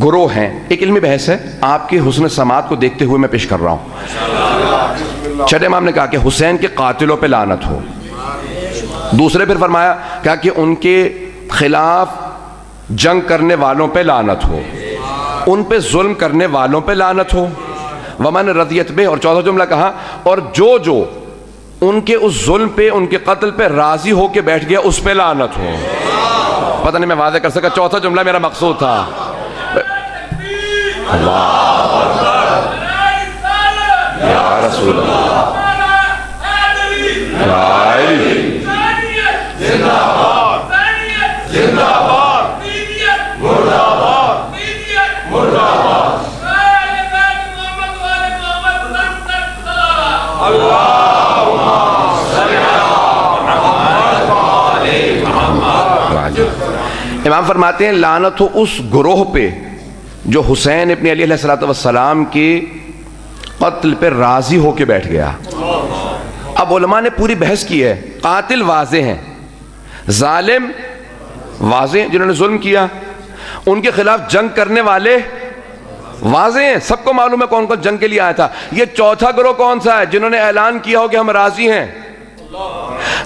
گروہ ہیں. ایک علمی بحث ہے, آپ کے حسن سماعت کو دیکھتے ہوئے میں پیش کر رہا ہوں. چھٹے امام نے کہا کہ حسین کے قاتلوں پہ لعنت ہو. دوسرے پھر فرمایا کہا کہ ان کے خلاف جنگ کرنے والوں پہ لعنت ہو, ان پہ ظلم کرنے والوں پہ لعنت ہو. ومن رضیت بہ, اور چوتھا جملہ کہا اور جو ان کے اس ظلم پہ, ان کے قتل پہ راضی ہو کے بیٹھ گیا اس پہ لعنت ہو. پتہ نہیں میں واضح کر سکا, چوتھا جملہ میرا مقصود تھا. یا رسول اللہ, امام فرماتے ہیں لعنت ہو اس گروہ پہ جو حسین ابن علی علیہ السلام کے قتل پہ راضی ہو کے بیٹھ گیا. اب علماء نے پوری بحث کی ہے. قاتل واضح ہیں, ظالم واضح ہیں جنہوں نے ظلم کیا, ان کے خلاف جنگ کرنے والے واضح ہیں, سب کو معلوم ہے کون کون جنگ کے لیے آیا تھا. یہ چوتھا گروہ کون سا ہے جنہوں نے اعلان کیا ہو کہ ہم راضی ہیں؟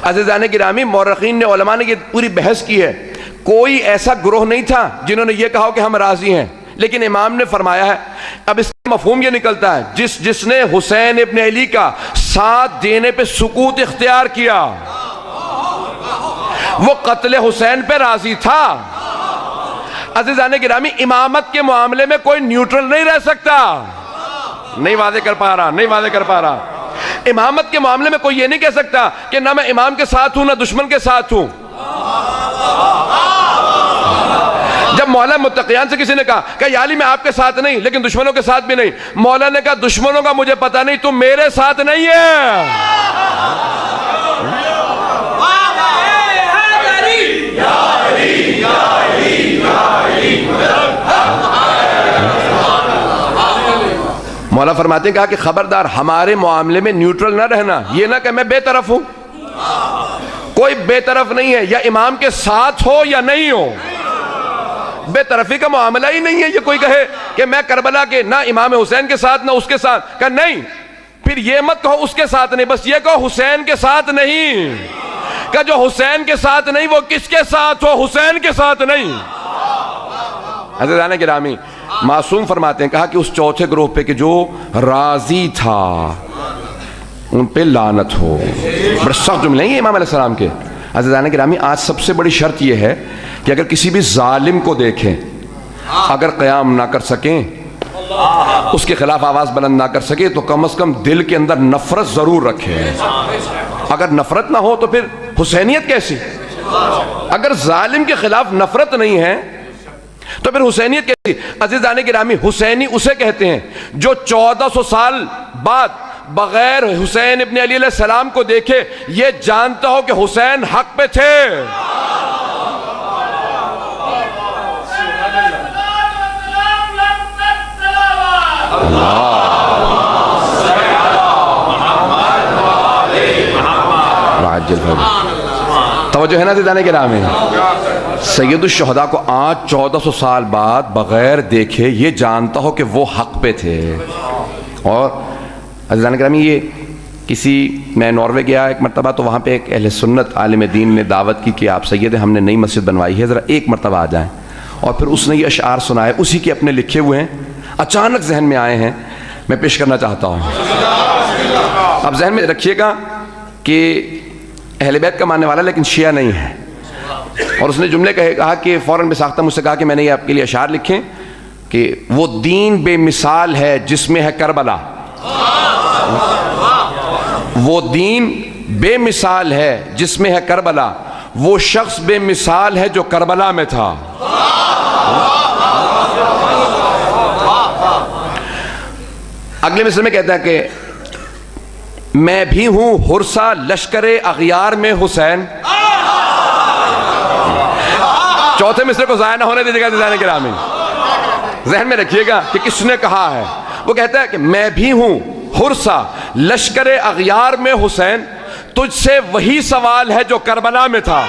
عزیزان گرامی, مورخین نے, علماء نے یہ پوری بحث کی ہے. کوئی ایسا گروہ نہیں تھا جنہوں نے یہ کہا ہو کہ ہم راضی ہیں, لیکن امام نے فرمایا ہے. اب اس کا مفہوم یہ نکلتا ہے جس نے حسین ابن علی کا ساتھ دینے پہ سکوت اختیار کیا وہ قتل حسین پہ راضی تھا. عزیزان گرامی, امامت کے معاملے میں کوئی نیوٹرل نہیں رہ سکتا. نہیں واضح کر پا رہا. امامت کے معاملے میں کوئی یہ نہیں کہہ سکتا کہ نہ میں امام کے ساتھ ہوں نہ دشمن کے ساتھ ہوں. جب مولا متقیان سے کسی نے کہا کہ یا علی میں آپ کے ساتھ نہیں لیکن دشمنوں کے ساتھ بھی نہیں, مولا نے کہا دشمنوں کا مجھے پتہ نہیں, تم میرے ساتھ نہیں ہے. مولا فرماتے ہیں کہا کہ خبردار ہمارے معاملے میں نیوٹرل نہ رہنا. یہ نہ کہ میں بے طرف ہوں, کوئی بے طرف نہیں ہے, یا امام کے ساتھ ہو یا نہیں ہو. بے طرفی کا معاملہ ہی نہیں ہے. یہ کوئی کہے کہ میں کربلا کے نہ امام حسین کے ساتھ نہ اس کے ساتھ, کہ نہیں, پھر یہ مت کہو اس کے ساتھ نہیں, بس یہ کہو حسین کے ساتھ نہیں. کہ جو حسین کے ساتھ نہیں وہ کس کے ساتھ ہو؟ حسین کے ساتھ نہیں. عزیزان گرامی, معصوم فرماتے ہیں کہا کہ اس چوتھے گروہ پہ کہ جو راضی تھا ان پہ لعنت ہو. بڑے سخت جملے ہیں یہ امام علیہ السلام کے. عزیزان گرامی, آج سب سے بڑی شرط یہ ہے کہ اگر کسی بھی ظالم کو دیکھیں, اگر قیام نہ کر سکیں, اس کے خلاف آواز بلند نہ کر سکے, تو کم از کم دل کے اندر نفرت ضرور رکھے. اگر نفرت نہ ہو تو پھر حسینیت کیسی؟ اگر ظالم کے خلاف نفرت نہیں ہے تو پھر حسینیت کیسی؟ عزیزان گرامی, حسینی اسے کہتے ہیں جو 1400 سال بعد بغیر حسین ابن علی علیہ السلام کو دیکھے یہ جانتا ہو کہ حسین حق پہ تھے. توجہ ہے نا عزیزان گرامی میں, سید الشہداء کو آج 1400 سال بعد بغیر دیکھے یہ جانتا ہو کہ وہ حق پہ تھے. اور عزیزان گرامی, یہ میں ناروے گیا ایک مرتبہ, تو وہاں پہ ایک اہل سنت عالم دین نے دعوت کی کہ آپ سید ہیں, ہم نے نئی مسجد بنوائی ہے, ذرا ایک مرتبہ آ جائیں. اور پھر اس نے یہ اشعار سنائے, اسی کے اپنے لکھے ہوئے ہیں, اچانک ذہن میں آئے ہیں, میں پیش کرنا چاہتا ہوں. اب ذہن میں رکھیے گا کہ اہل بیت کا ماننے والا لیکن شیعہ نہیں ہے. اور اس نے جملے کہا کہ فوراً بساختہ مجھ سے کہا کہ میں نے یہ آپ کے لیے اشعار لکھیں کہ وہ دین بے مثال ہے جس میں ہے کربلا, وہ دین بے مثال ہے جس میں ہے کربلا, وہ شخص بے مثال ہے جو کربلا میں تھا. اگلے مصرع میں کہتا ہے کہ میں بھی ہوں حرسہ لشکر اغیار میں حسین. چوتھے مصرع کو ضائع نہ ہونے دیجیے گا عزیزان گرامی, ذہن میں رکھیے گا کہ کس نے کہا ہے. وہ کہتا ہے کہ میں بھی ہوں حرسہ لشکر اغیار میں حسین, تجھ سے وہی سوال ہے جو کربلا میں تھا.